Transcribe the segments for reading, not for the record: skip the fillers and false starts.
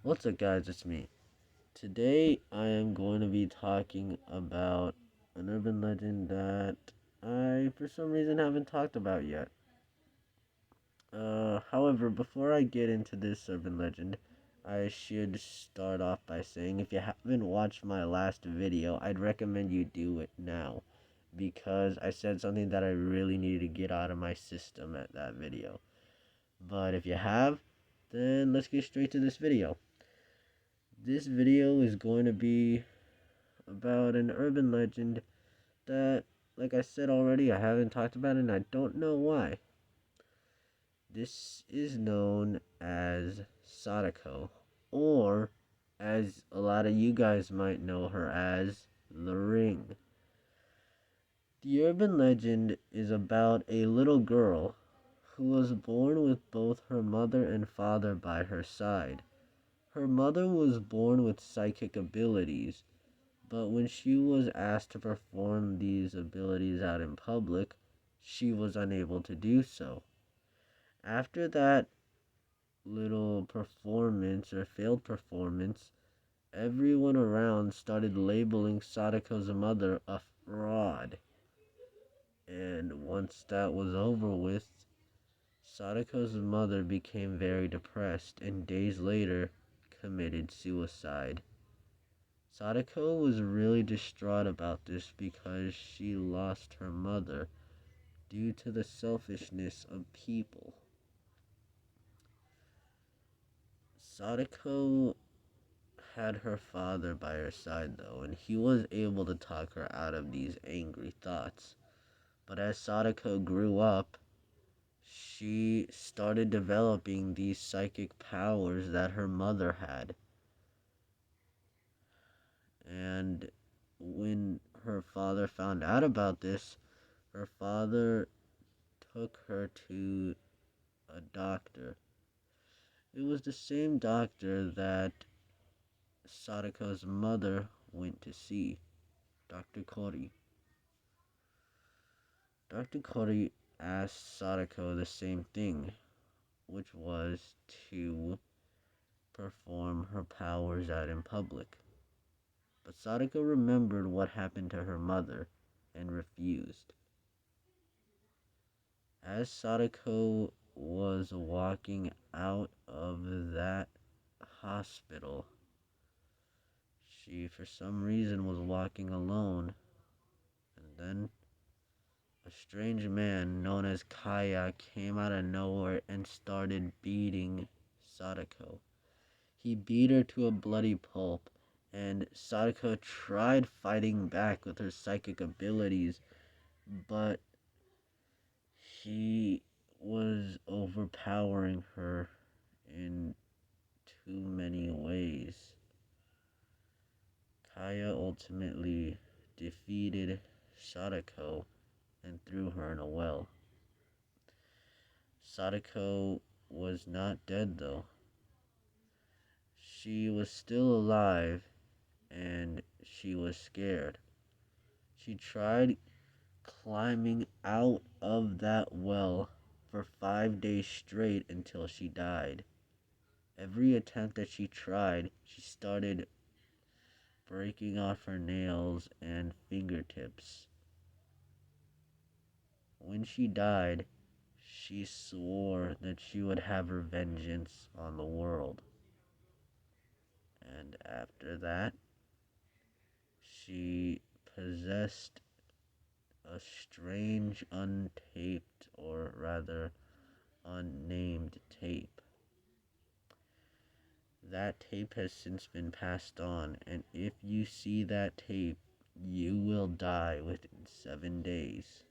What's up, guys? It's me. Today, I am going to be talking about an urban legend that I, for some reason, haven't talked about yet. However, before I get into this urban legend, I should start off by saying if you haven't watched my last video, I'd recommend you do it now because I said something that I really needed to get out of my system at that video. But if you have, then let's get straight to this video. This video is going to be about an urban legend that, like I said already, I haven't talked about it and I don't know why. This is known as Sadako, or as a lot of you guys might know her as, the Ring. The urban legend is about a little girl who was born with both her mother and father by her side. Her mother was born with psychic abilities, but when she was asked to perform these abilities out in public, she was unable to do so. After that little performance or failed performance, everyone around started labeling Sadako's mother a fraud. And once that was over with, Sadako's mother became very depressed and days later committed suicide. Sadako was really distraught about this because she lost her mother due to the selfishness of people. Sadako had her father by her side though, and he was able to talk her out of these angry thoughts. But as Sadako grew up, she started developing these psychic powers that her mother had. And when her father found out about this, her father took her to a doctor. It was the same doctor that Sadako's mother went to see, Dr. Kori. Dr. Kori asked Sadako the same thing, which was to perform her powers out in public. But Sadako remembered what happened to her mother and refused. As Sadako was walking out of that hospital, she, for some reason, was walking alone, and then a strange man known as Kaya came out of nowhere and started beating Sadako. He beat her to a bloody pulp, and Sadako tried fighting back with her psychic abilities, but he was overpowering her in too many ways. Kaya ultimately defeated Sadako and threw her in a well. Sadako was not dead though. She was still alive and she was scared. She tried climbing out of that well for 5 days straight until she died. Every attempt that she tried, she started breaking off her nails and fingertips. When she died, she swore that she would have her vengeance on the world. And after that, she possessed a strange untaped, or rather unnamed tape. That tape has since been passed on, and if you see that tape, you will die within 7 days.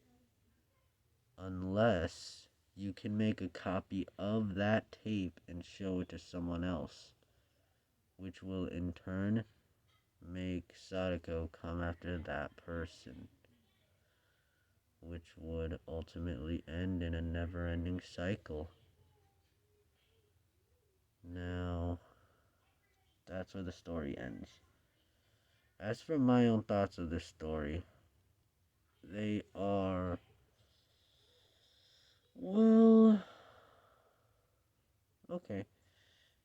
Unless you can make a copy of that tape and show it to someone else, which will in turn make Sadako come after that person, which would ultimately end in a never-ending cycle. Now, that's where the story ends. As for my own thoughts of this story, they are, well, okay.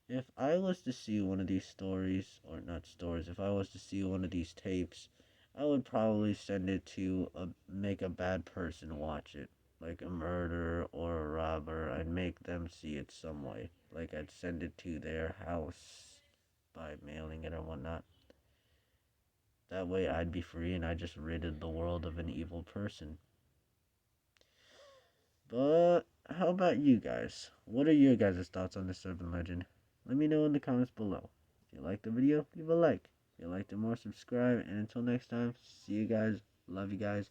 If I was to see one of these stories, or not stories, if I was to see one of these tapes, I would probably send it to make a bad person watch it. Like a murderer or a robber. I'd make them see it some way. Like I'd send it to their house by mailing it or whatnot. That way I'd be free and I just ridded the world of an evil person. But how about you guys? What are your guys' thoughts on this urban legend? Let me know in the comments below. If you liked the video, leave a like. If you liked it more, subscribe. And until next time, see you guys. Love you guys.